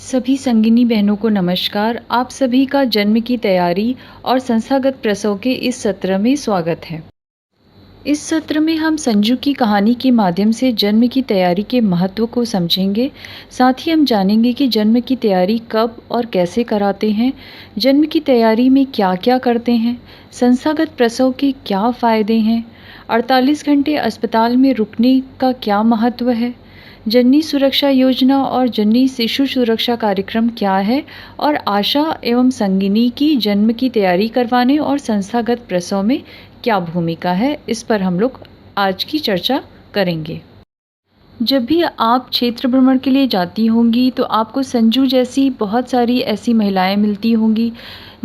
सभी संगिनी बहनों को नमस्कार। आप सभी का जन्म की तैयारी और संस्थागत प्रसव के इस सत्र में स्वागत है। इस सत्र में हम संजू की कहानी के माध्यम से जन्म की तैयारी के महत्व को समझेंगे। साथ ही हम जानेंगे कि जन्म की तैयारी कब और कैसे कराते हैं, जन्म की तैयारी में क्या-क्या करते हैं, संस्थागत प्रसव के क्या फ़ायदे हैं, 48 घंटे अस्पताल में रुकने का क्या महत्व है, जननी सुरक्षा योजना और जननी शिशु सुरक्षा कार्यक्रम क्या है और आशा एवं संगिनी की जन्म की तैयारी करवाने और संस्थागत प्रसव में क्या भूमिका है, इस पर हम लोग आज की चर्चा करेंगे। जब भी आप क्षेत्र भ्रमण के लिए जाती होंगी तो आपको संजू जैसी बहुत सारी ऐसी महिलाएं मिलती होंगी।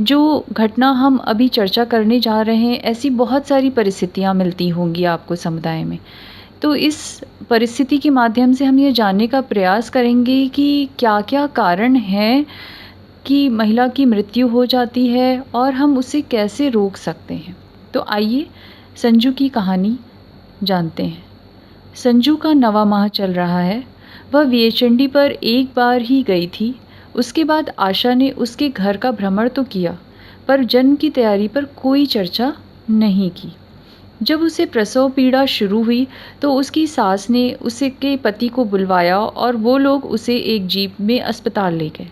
जो घटना हम अभी चर्चा करने जा रहे हैं, ऐसी बहुत सारी परिस्थितियां मिलती होंगी आपको समुदाय में। तो इस परिस्थिति के माध्यम से हम ये जानने का प्रयास करेंगे कि क्या-क्या कारण हैं कि महिला की मृत्यु हो जाती है और हम उसे कैसे रोक सकते हैं। तो आइए संजू की कहानी जानते हैं। संजू का 9वां माह चल रहा है। वह वीएचएनडी पर एक बार ही गई थी। उसके बाद आशा ने उसके घर का भ्रमण तो किया, पर जन्म की तैयारी पर कोई चर्चा नहीं की। जब उसे प्रसव पीड़ा शुरू हुई तो उसकी सास ने उसके पति को बुलवाया और वो लोग उसे एक जीप में अस्पताल ले गए।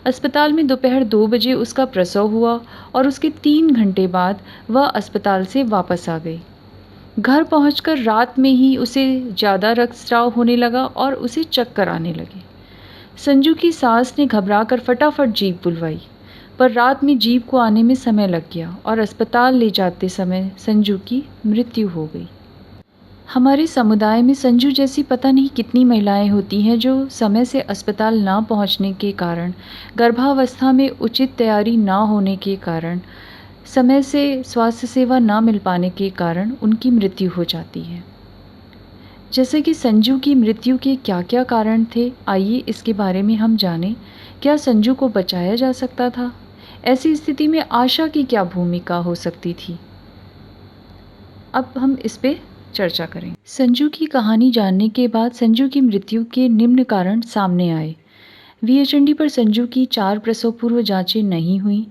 अस्पताल में दोपहर 2 बजे उसका प्रसव हुआ और उसके 3 घंटे बाद वह अस्पताल से वापस आ गई। घर पहुंचकर रात में ही उसे ज़्यादा रक्तस्राव होने लगा और उसे चक्कर आने लगे। संजू की सास ने घबराकर फटाफट जीप बुलवाई, पर रात में जीप को आने में समय लग गया और अस्पताल ले जाते समय संजू की मृत्यु हो गई। हमारे समुदाय में संजू जैसी पता नहीं कितनी महिलाएं होती हैं जो समय से अस्पताल ना पहुंचने के कारण, गर्भावस्था में उचित तैयारी ना होने के कारण, समय से स्वास्थ्य सेवा ना मिल पाने के कारण उनकी मृत्यु हो जाती है। जैसे कि संजू की मृत्यु के क्या-क्या कारण थे, आइए इसके बारे में हम जानें। क्या संजू को बचाया जा सकता था? ऐसी स्थिति में आशा की क्या भूमिका हो सकती थी? अब हम इस पे चर्चा करें। संजू की कहानी जानने के बाद संजू की मृत्यु के निम्न कारण सामने आए। वीएचएनडी पर संजू की 4 प्रसव पूर्व जांचें नहीं हुई।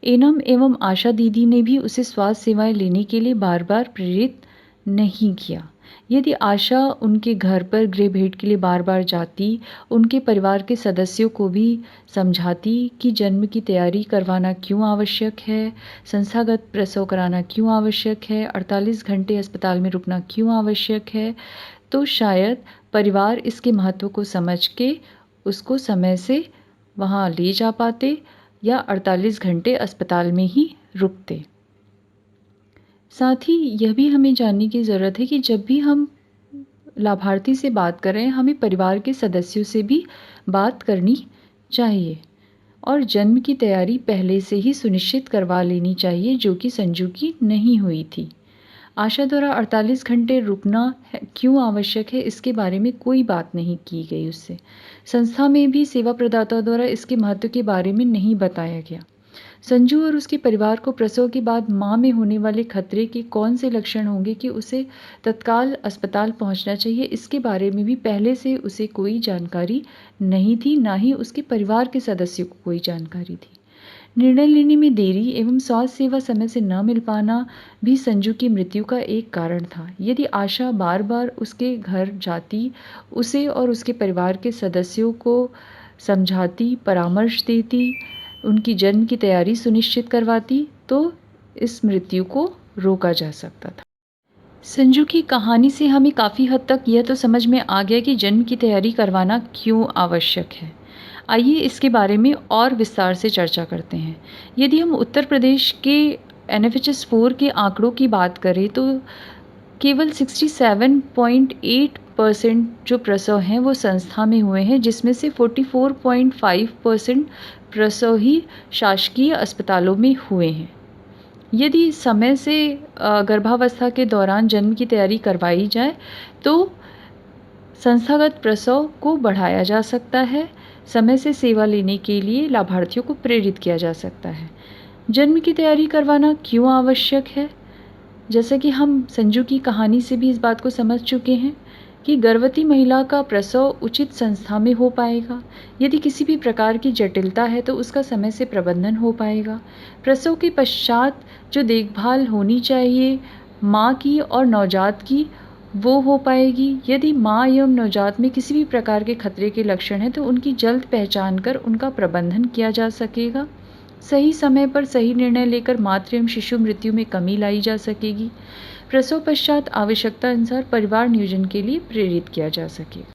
एनम एवं आशा दीदी ने भी उसे स्वास्थ्य सेवाएं लेने के लिए बार-बार प्रेरित नहीं किया। यदि आशा उनके घर पर गृह भेंट के लिए बार-बार जाती, उनके परिवार के सदस्यों को भी समझाती कि जन्म की तैयारी करवाना क्यों आवश्यक है, संस्थागत प्रसव कराना क्यों आवश्यक है, 48 घंटे अस्पताल में रुकना क्यों आवश्यक है, तो शायद परिवार इसके महत्व को समझ के उसको समय से वहाँ ले जा पाते या 48 घंटे अस्पताल में ही रुकते। साथ ही यह भी हमें जानने की ज़रूरत है कि जब भी हम लाभार्थी से बात कर रहे हैं, हमें परिवार के सदस्यों से भी बात करनी चाहिए और जन्म की तैयारी पहले से ही सुनिश्चित करवा लेनी चाहिए, जो कि संजू की नहीं हुई थी। आशा द्वारा 48 घंटे रुकना क्यों आवश्यक है, इसके बारे में कोई बात नहीं की गई उससे। संस्था में भी सेवा प्रदाता द्वारा इसके महत्व के बारे में नहीं बताया गया। संजू और उसके परिवार को प्रसव के बाद मां में होने वाले खतरे के कौन से लक्षण होंगे कि उसे तत्काल अस्पताल पहुंचना चाहिए, इसके बारे में भी पहले से उसे कोई जानकारी नहीं थी, ना ही उसके परिवार के सदस्यों को कोई जानकारी थी। निर्णय लेने में देरी एवं स्वास्थ्य सेवा समय से न मिल पाना भी संजू की मृत्यु का एक कारण था। यदि आशा बार बार उसके घर जाती, उसे और उसके परिवार के सदस्यों को समझाती, परामर्श देती, उनकी जन्म की तैयारी सुनिश्चित करवाती, तो इस मृत्यु को रोका जा सकता था। संजू की कहानी से हमें काफ़ी हद तक यह तो समझ में आ गया कि जन्म की तैयारी करवाना क्यों आवश्यक है। आइए इसके बारे में और विस्तार से चर्चा करते हैं। यदि हम उत्तर प्रदेश के NFHS 4 के आंकड़ों की बात करें तो केवल 67.8% जो प्रसव हैं वो संस्था में हुए हैं, जिसमें से 44.5% प्रसव ही शासकीय अस्पतालों में हुए हैं। यदि समय से गर्भावस्था के दौरान जन्म की तैयारी करवाई जाए तो संस्थागत प्रसव को बढ़ाया जा सकता है, समय से सेवा लेने के लिए लाभार्थियों को प्रेरित किया जा सकता है। जन्म की तैयारी करवाना क्यों आवश्यक है? जैसा कि हम संजू की कहानी से भी इस बात को समझ चुके हैं कि गर्भवती महिला का प्रसव उचित संस्था में हो पाएगा। यदि किसी भी प्रकार की जटिलता है तो उसका समय से प्रबंधन हो पाएगा। प्रसव के पश्चात जो देखभाल होनी चाहिए माँ की और नवजात की, वो हो पाएगी। यदि माँ एवं नवजात में किसी भी प्रकार के खतरे के लक्षण हैं तो उनकी जल्द पहचान कर उनका प्रबंधन किया जा सकेगा। सही समय पर सही निर्णय लेकर मातृ एवं शिशु मृत्यु में कमी लाई जा सकेगी। प्रसव पश्चात आवश्यकता अनुसार परिवार नियोजन के लिए प्रेरित किया जा सकेगा।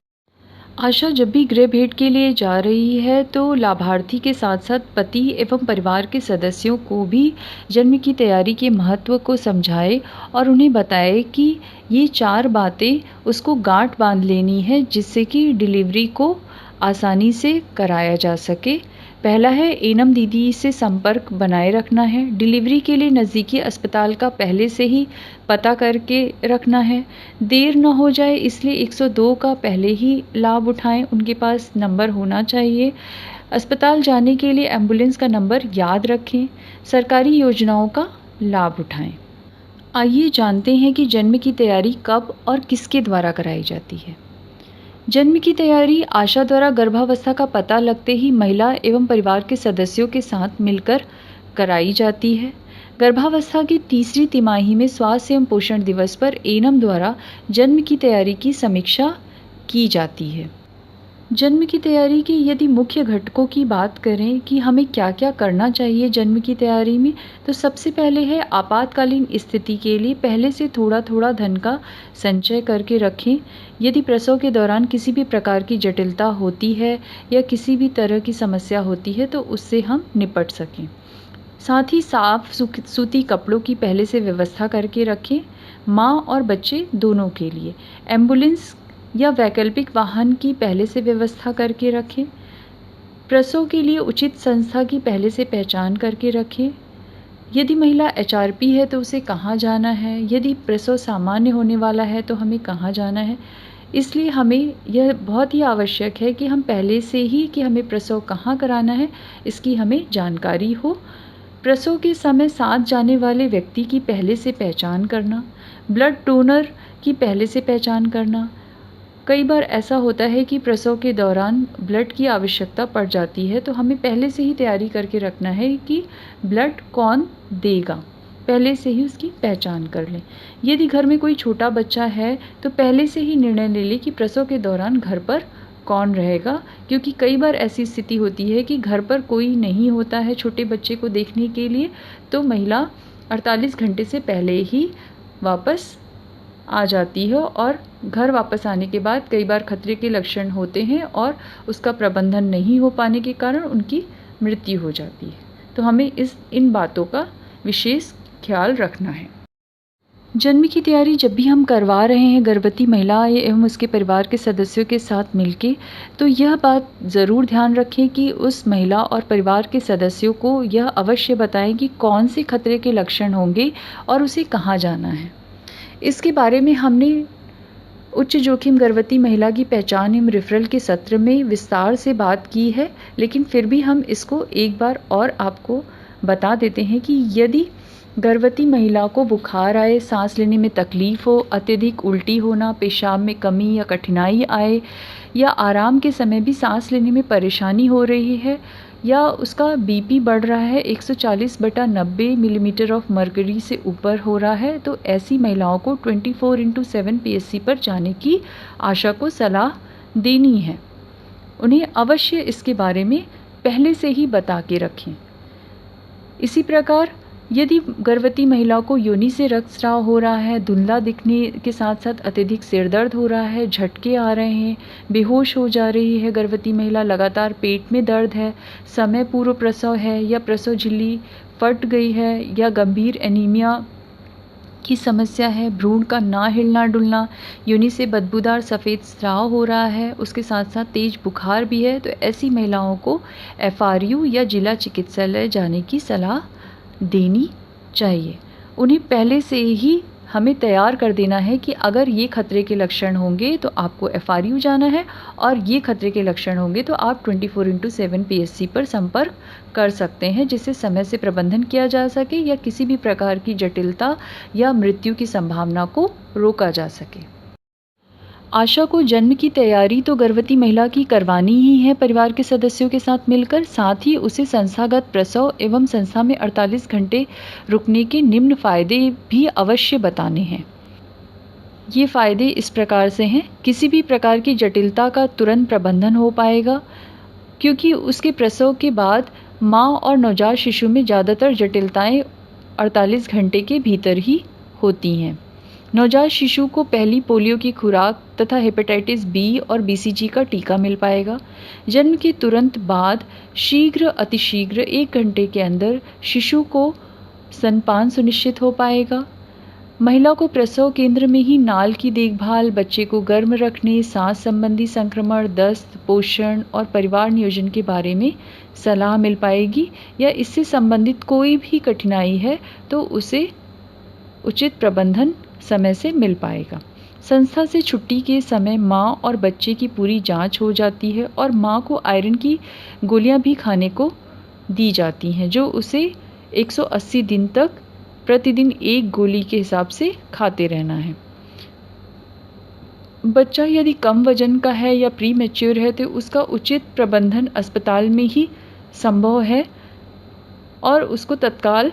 आशा जब भी गृह भेंट के लिए जा रही है तो लाभार्थी के साथ साथ पति एवं परिवार के सदस्यों को भी जन्म की तैयारी के महत्व को समझाए और उन्हें बताए कि ये 4 बातें उसको गांठ बांध लेनी है जिससे कि डिलीवरी को आसानी से कराया जा सके। पहला है एनम दीदी से संपर्क बनाए रखना है। डिलीवरी के लिए नज़दीकी अस्पताल का पहले से ही पता करके रखना है। देर न हो जाए इसलिए 102 का पहले ही लाभ उठाएं, उनके पास नंबर होना चाहिए। अस्पताल जाने के लिए एम्बुलेंस का नंबर याद रखें। सरकारी योजनाओं का लाभ उठाएं। आइए जानते हैं कि जन्म की तैयारी कब और किसके द्वारा कराई जाती है। जन्म की तैयारी आशा द्वारा गर्भावस्था का पता लगते ही महिला एवं परिवार के सदस्यों के साथ मिलकर कराई जाती है। गर्भावस्था की तीसरी तिमाही में स्वास्थ्य एवं पोषण दिवस पर एनम द्वारा जन्म की तैयारी की समीक्षा की जाती है। जन्म की तैयारी के यदि मुख्य घटकों की बात करें कि हमें क्या क्या करना चाहिए जन्म की तैयारी में, तो सबसे पहले है आपातकालीन स्थिति के लिए पहले से थोड़ा थोड़ा धन का संचय करके रखें। यदि प्रसव के दौरान किसी भी प्रकार की जटिलता होती है या किसी भी तरह की समस्या होती है तो उससे हम निपट सकें। साथ ही साफ सूती कपड़ों की पहले से व्यवस्था करके रखें, माँ और बच्चे दोनों के लिए। एम्बुलेंस या वैकल्पिक वाहन की पहले से व्यवस्था करके रखें। प्रसव के लिए उचित संस्था की पहले से पहचान करके रखें। यदि महिला एचआरपी है तो उसे कहाँ जाना है, यदि प्रसव सामान्य होने वाला है तो हमें कहाँ जाना है। इसलिए हमें यह बहुत ही आवश्यक है कि हम पहले से ही कि हमें प्रसव कहाँ कराना है इसकी हमें जानकारी हो। प्रसव के समय साथ जाने वाले व्यक्ति की पहले से पहचान करना, ब्लड डोनर की पहले से पहचान करना। कई बार ऐसा होता है कि प्रसव के दौरान ब्लड की आवश्यकता पड़ जाती है तो हमें पहले से ही तैयारी करके रखना है कि ब्लड कौन देगा, पहले से ही उसकी पहचान कर लें। यदि घर में कोई छोटा बच्चा है तो पहले से ही निर्णय ले लें कि प्रसव के दौरान घर पर कौन रहेगा, क्योंकि कई बार ऐसी स्थिति होती है कि घर पर कोई नहीं होता है छोटे बच्चे को देखने के लिए, तो महिला 48 घंटे से पहले ही वापस आ जाती है और घर वापस आने के बाद कई बार खतरे के लक्षण होते हैं और उसका प्रबंधन नहीं हो पाने के कारण उनकी मृत्यु हो जाती है। तो हमें इन बातों का विशेष ख्याल रखना है। जन्म की तैयारी जब भी हम करवा रहे हैं गर्भवती महिला एवं उसके परिवार के सदस्यों के साथ मिलके, तो यह बात ज़रूर ध्यान रखें कि उस महिला और परिवार के सदस्यों को यह अवश्य बताएं कि कौन से खतरे के लक्षण होंगे और उसे कहाँ जाना है। इसके बारे में हमने उच्च जोखिम गर्भवती महिला की पहचान एवं रेफरल के सत्र में विस्तार से बात की है, लेकिन फिर भी हम इसको एक बार और आपको बता देते हैं कि यदि गर्भवती महिला को बुखार आए, सांस लेने में तकलीफ़ हो, अत्यधिक उल्टी होना, पेशाब में कमी या कठिनाई आए, या आराम के समय भी सांस लेने में परेशानी हो रही है, या उसका बीपी बढ़ रहा है 140/90 मिलीमीटर ऑफ मर्करी से ऊपर हो रहा है, तो ऐसी महिलाओं को 24/7 पीएससी पर जाने की आशा को सलाह देनी है। उन्हें अवश्य इसके बारे में पहले से ही बता के रखें। इसी प्रकार यदि गर्भवती महिला को योनि से रक्तस्राव हो रहा है, धुंधला दिखने के साथ साथ अत्यधिक सिर दर्द हो रहा है, झटके आ रहे हैं, बेहोश हो जा रही है गर्भवती महिला, लगातार पेट में दर्द है, समय पूर्व प्रसव है या प्रसव झिल्ली फट गई है, या गंभीर एनीमिया की समस्या है, भ्रूण का ना हिलना डुलना, योनि से बदबूदार सफ़ेद स्राव हो रहा है, उसके साथ साथ तेज बुखार भी है, तो ऐसी महिलाओं को एफआरयू या जिला चिकित्सालय जाने की सलाह देनी चाहिए। उन्हें पहले से ही हमें तैयार कर देना है कि अगर ये खतरे के लक्षण होंगे तो आपको एफआरयू जाना है, और ये खतरे के लक्षण होंगे तो आप 24/7 पीएससी पर संपर्क कर सकते हैं, जिससे समय से प्रबंधन किया जा सके या किसी भी प्रकार की जटिलता या मृत्यु की संभावना को रोका जा सके। आशा को जन्म की तैयारी तो गर्भवती महिला की करवानी ही है परिवार के सदस्यों के साथ मिलकर, साथ ही उसे संस्थागत प्रसव एवं संस्था में 48 घंटे रुकने के निम्न फायदे भी अवश्य बताने हैं। ये फायदे इस प्रकार से हैं, किसी भी प्रकार की जटिलता का तुरंत प्रबंधन हो पाएगा, क्योंकि उसके प्रसव के बाद माँ और नवजात शिशु में ज़्यादातर जटिलताएं 48 घंटे के भीतर ही होती हैं। नवजात शिशु को पहली पोलियो की खुराक तथा हेपेटाइटिस बी और बीसीजी का टीका मिल पाएगा। जन्म के तुरंत बाद शीघ्र अतिशीघ्र 1 घंटे के अंदर शिशु को स्तनपान सुनिश्चित हो पाएगा। महिला को प्रसव केंद्र में ही नाल की देखभाल, बच्चे को गर्म रखने, सांस संबंधी संक्रमण, दस्त, पोषण और परिवार नियोजन के बारे में सलाह मिल पाएगी, या इससे संबंधित कोई भी कठिनाई है तो उसे उचित प्रबंधन समय से मिल पाएगा। संस्था से छुट्टी के समय माँ और बच्चे की पूरी जांच हो जाती है और माँ को आयरन की गोलियां भी खाने को दी जाती हैं, जो उसे 180 दिन तक प्रतिदिन 1 गोली के हिसाब से खाते रहना है। बच्चा यदि कम वजन का है या प्री मैच्योर है तो उसका उचित प्रबंधन अस्पताल में ही संभव है और उसको तत्काल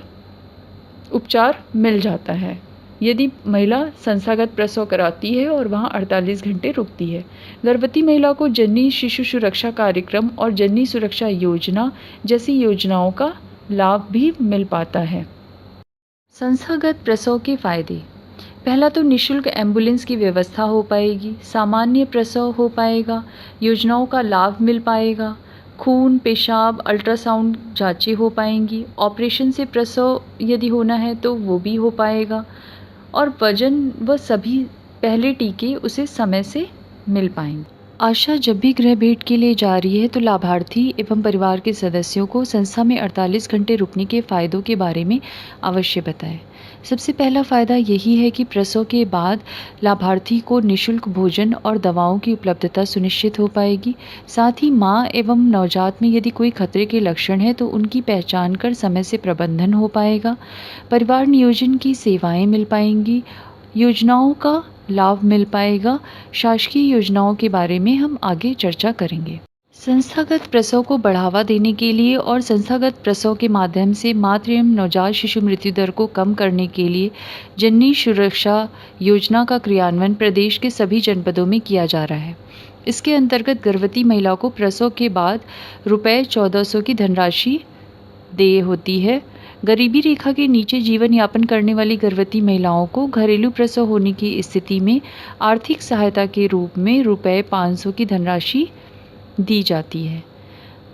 उपचार मिल जाता है यदि महिला संस्थागत प्रसव कराती है और वहाँ 48 घंटे रुकती है। गर्भवती महिला को जननी शिशु सुरक्षा कार्यक्रम और जननी सुरक्षा योजना जैसी योजनाओं का लाभ भी मिल पाता है। संस्थागत प्रसव के फायदे: पहला तो निःशुल्क एम्बुलेंस की व्यवस्था हो पाएगी, सामान्य प्रसव हो पाएगा, योजनाओं का लाभ मिल पाएगा, खून, पेशाब, अल्ट्रासाउंड जांचें हो पाएंगी, ऑपरेशन से प्रसव यदि होना है तो वो भी हो पाएगा, और वजन व सभी पहले टीके उसे समय से मिल पाएंगे। आशा जब भी गृह भेंट के लिए जा रही है तो लाभार्थी एवं परिवार के सदस्यों को संस्था में 48 घंटे रुकने के फ़ायदों के बारे में अवश्य बताएं। सबसे पहला फ़ायदा यही है कि प्रसव के बाद लाभार्थी को निःशुल्क भोजन और दवाओं की उपलब्धता सुनिश्चित हो पाएगी। साथ ही माँ एवं नवजात में यदि कोई खतरे के लक्षण है तो उनकी पहचान कर समय से प्रबंधन हो पाएगा। परिवार नियोजन की सेवाएँ मिल पाएंगी, योजनाओं का लाभ मिल पाएगा। शासकीय योजनाओं के बारे में हम आगे चर्चा करेंगे। संस्थागत प्रसव को बढ़ावा देने के लिए और संस्थागत प्रसव के माध्यम से मातृ एवं नवजात शिशु मृत्यु दर को कम करने के लिए जननी सुरक्षा योजना का क्रियान्वयन प्रदेश के सभी जनपदों में किया जा रहा है। इसके अंतर्गत गर्भवती महिला को प्रसव के बाद ₹1400 की धनराशि देय होती है। गरीबी रेखा के नीचे जीवन यापन करने वाली गर्भवती महिलाओं को घरेलू प्रसव होने की स्थिति में आर्थिक सहायता के रूप में ₹500 की धनराशि दी जाती है।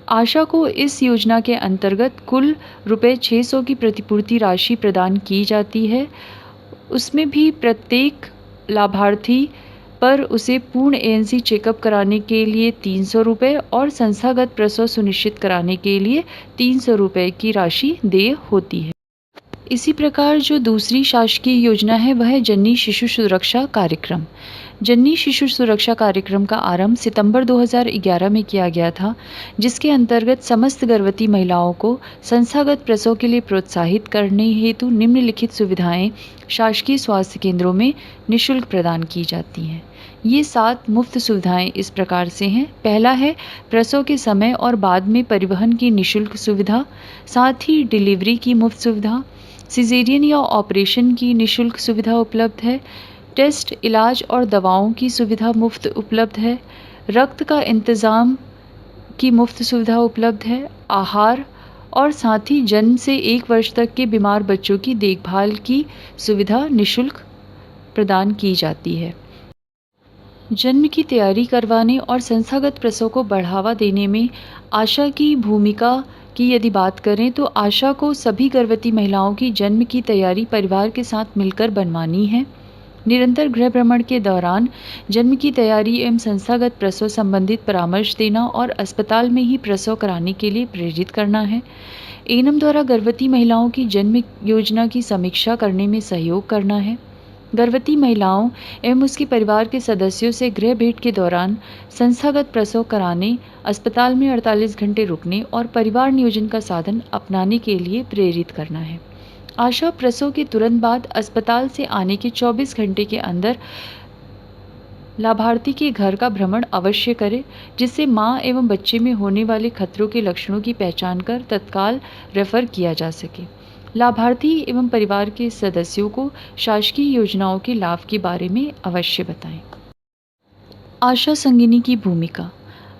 आशा को इस योजना के अंतर्गत कुल ₹600 की प्रतिपूर्ति राशि प्रदान की जाती है। उसमें भी प्रत्येक लाभार्थी पर उसे पूर्ण ANC चेकअप कराने के लिए ₹300 और संस्थागत प्रसव सुनिश्चित कराने के लिए ₹300 की राशि देय होती है। इसी प्रकार जो दूसरी शासकीय योजना है वह है जननी शिशु सुरक्षा कार्यक्रम। जननी शिशु सुरक्षा कार्यक्रम का आरंभ सितंबर 2011 में किया गया था, जिसके अंतर्गत समस्त गर्भवती महिलाओं को संस्थागत प्रसव के लिए प्रोत्साहित करने हेतु निम्नलिखित सुविधाएं शासकीय स्वास्थ्य केंद्रों में निःशुल्क प्रदान की जाती हैं। ये 7 मुफ्त सुविधाएं इस प्रकार से हैं। पहला है प्रसव के समय और बाद में परिवहन की निःशुल्क सुविधा, साथ ही डिलीवरी की मुफ्त सुविधा, सिजेरियन या ऑपरेशन की निःशुल्क सुविधा उपलब्ध है, टेस्ट, इलाज और दवाओं की सुविधा मुफ्त उपलब्ध है, रक्त का इंतज़ाम की मुफ्त सुविधा उपलब्ध है, आहार और साथ ही जन्म से 1 वर्ष तक के बीमार बच्चों की देखभाल की सुविधा निःशुल्क प्रदान की जाती है। जन्म की तैयारी करवाने और संस्थागत प्रसव को बढ़ावा देने में आशा की भूमिका की यदि बात करें तो आशा को सभी गर्भवती महिलाओं की जन्म की तैयारी परिवार के साथ मिलकर बनवानी है। निरंतर गृह भ्रमण के दौरान जन्म की तैयारी एवं संस्थागत प्रसव संबंधित परामर्श देना और अस्पताल में ही प्रसव कराने के लिए प्रेरित करना है। एएनएम द्वारा गर्भवती महिलाओं की जन्म योजना की समीक्षा करने में सहयोग करना है। गर्भवती महिलाओं एवं उसके परिवार के सदस्यों से गृह भेंट के दौरान संस्थागत प्रसव कराने, अस्पताल में 48 घंटे रुकने और परिवार नियोजन का साधन अपनाने के लिए प्रेरित करना है। आशा प्रसव के तुरंत बाद अस्पताल से आने के 24 घंटे के अंदर लाभार्थी के घर का भ्रमण अवश्य करें, जिससे मां एवं बच्चे में होने वाले खतरों के लक्षणों की पहचान कर तत्काल रेफर किया जा सके। लाभार्थी एवं परिवार के सदस्यों को शासकीय योजनाओं के लाभ के बारे में अवश्य बताएं। आशा संगिनी की भूमिका।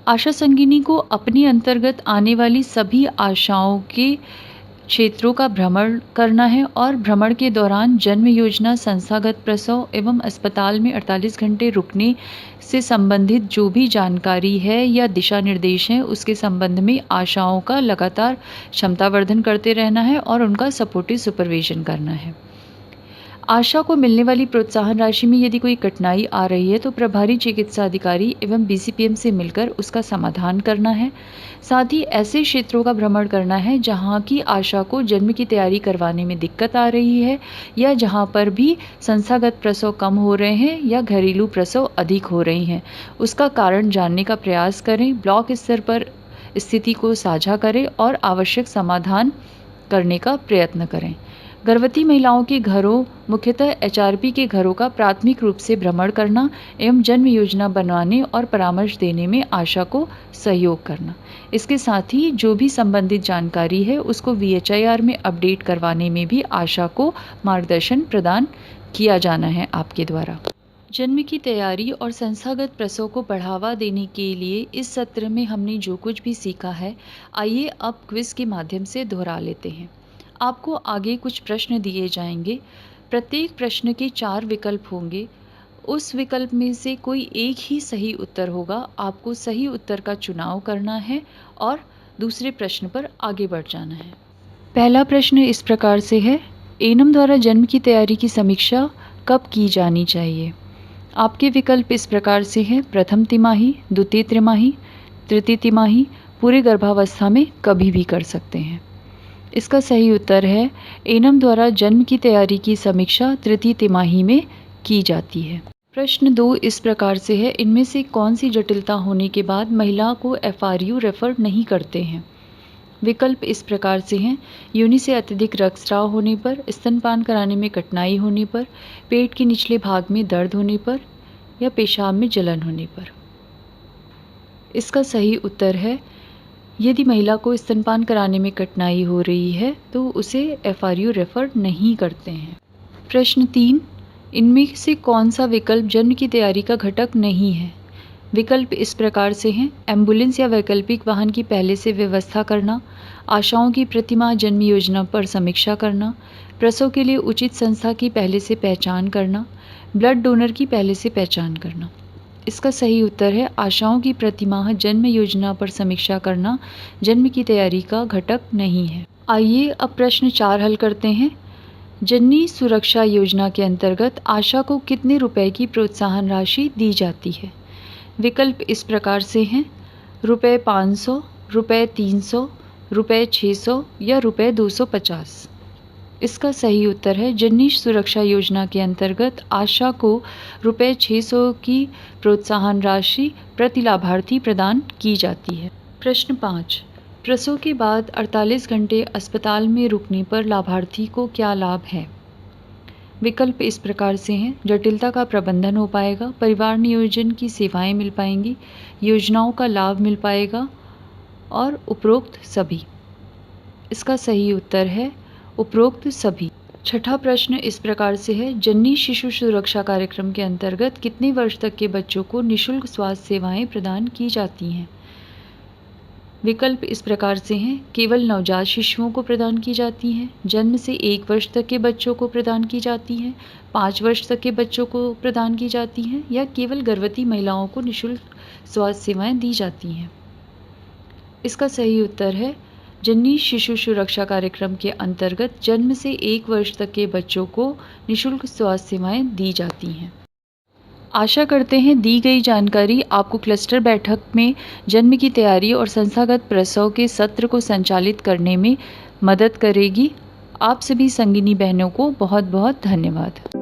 आशा संगिनी को अपने अंतर्गत आने वाली सभी आशाओं के क्षेत्रों का भ्रमण करना है और भ्रमण के दौरान जन्म योजना, संस्थागत प्रसव एवं अस्पताल में 48 घंटे रुकने से संबंधित जो भी जानकारी है या दिशा निर्देश हैं, उसके संबंध में आशाओं का लगातार क्षमतावर्धन करते रहना है और उनका सपोर्टिव सुपरविजन करना है। आशा को मिलने वाली प्रोत्साहन राशि में यदि कोई कठिनाई आ रही है तो प्रभारी चिकित्सा अधिकारी एवं बीसीपीएम से मिलकर उसका समाधान करना है। साथ ही ऐसे क्षेत्रों का भ्रमण करना है जहां की आशा को जन्म की तैयारी करवाने में दिक्कत आ रही है या जहां पर भी संस्थागत प्रसव कम हो रहे हैं या घरेलू प्रसव अधिक हो रही हैं, उसका कारण जानने का प्रयास करें। ब्लॉक स्तर पर स्थिति को साझा करें और आवश्यक समाधान करने का प्रयत्न करें। गर्भवती महिलाओं के घरों, मुख्यतः एचआरपी के घरों का प्राथमिक रूप से भ्रमण करना एवं जन्म योजना बनवाने और परामर्श देने में आशा को सहयोग करना। इसके साथ ही जो भी संबंधित जानकारी है उसको VHIR में अपडेट करवाने में भी आशा को मार्गदर्शन प्रदान किया जाना है आपके द्वारा। जन्म की तैयारी और संस्थागत प्रसव को बढ़ावा देने के लिए इस सत्र में हमने जो कुछ भी सीखा है, आइए अब क्विज के माध्यम से दोहरा लेते हैं। आपको आगे कुछ प्रश्न दिए जाएंगे। प्रत्येक प्रश्न के 4 विकल्प होंगे। उस विकल्प में से कोई एक ही सही उत्तर होगा। आपको सही उत्तर का चुनाव करना है और दूसरे प्रश्न पर आगे बढ़ जाना है। पहला प्रश्न इस प्रकार से है, एनम द्वारा जन्म की तैयारी की समीक्षा कब की जानी चाहिए? आपके विकल्प इस प्रकार से हैं, प्रथम तिमाही, द्वितीय तिमाही, तृतीय तिमाही, पूरे गर्भावस्था में कभी भी कर सकते हैं। इसका सही उत्तर है, एनम द्वारा जन्म की तैयारी की समीक्षा तृतीय तिमाही में की जाती है। प्रश्न 2 इस प्रकार से है, इनमें से कौन सी जटिलता होने के बाद महिला को FRU रेफर नहीं करते हैं? विकल्प इस प्रकार से हैं, योनि से अत्यधिक रक्तस्राव होने पर, स्तनपान कराने में कठिनाई होने पर, पेट के निचले भाग में दर्द होने पर या पेशाब में जलन होने पर। इसका सही उत्तर है, यदि महिला को स्तनपान कराने में कठिनाई हो रही है तो उसे FRU रेफर नहीं करते हैं। प्रश्न 3, इनमें से कौन सा विकल्प जन्म की तैयारी का घटक नहीं है? विकल्प इस प्रकार से हैं, एम्बुलेंस या वैकल्पिक वाहन की पहले से व्यवस्था करना, आशाओं की प्रतिमाह जन्म योजना पर समीक्षा करना, प्रसव के लिए उचित संस्था की पहले से पहचान करना, ब्लड डोनर की पहले से पहचान करना। इसका सही उत्तर है, आशाओं की प्रतिमाह जन्म योजना पर समीक्षा करना जन्म की तैयारी का घटक नहीं है। आइए अब प्रश्न 4 हल करते हैं। जननी सुरक्षा योजना के अंतर्गत आशा को कितने रुपए की प्रोत्साहन राशि दी जाती है? विकल्प इस प्रकार से हैं, रुपये 500, रुपये 300, रुपये 600 या रुपये 250। इसका सही उत्तर है, जननी सुरक्षा योजना के अंतर्गत आशा को रुपये 600 की प्रोत्साहन राशि प्रति लाभार्थी प्रदान की जाती है। प्रश्न 5, प्रसव के बाद 48 घंटे अस्पताल में रुकने पर लाभार्थी को क्या लाभ है? विकल्प इस प्रकार से हैं, जटिलता का प्रबंधन हो पाएगा, परिवार नियोजन की सेवाएं मिल पाएंगी, योजनाओं का लाभ मिल पाएगा और उपरोक्त सभी। इसका सही उत्तर है, उपरोक्त सभी। छठा प्रश्न इस प्रकार से है, जननी शिशु सुरक्षा कार्यक्रम के अंतर्गत कितने वर्ष तक के बच्चों को निःशुल्क स्वास्थ्य सेवाएं प्रदान की जाती हैं? विकल्प इस प्रकार से हैं, केवल नवजात शिशुओं को प्रदान की जाती हैं, जन्म से 1 वर्ष तक के बच्चों को प्रदान की जाती हैं, 5 वर्ष तक के बच्चों को प्रदान की जाती हैं या केवल गर्भवती महिलाओं को निःशुल्क स्वास्थ्य सेवाएं दी जाती हैं। इसका सही उत्तर है, जननी शिशु सुरक्षा कार्यक्रम के अंतर्गत जन्म से 1 वर्ष तक के बच्चों को निःशुल्क स्वास्थ्य सेवाएं दी जाती हैं। आशा करते हैं दी गई जानकारी आपको क्लस्टर बैठक में जन्म की तैयारी और संस्थागत प्रसव के सत्र को संचालित करने में मदद करेगी। आप सभी संगिनी बहनों को बहुत बहुत धन्यवाद।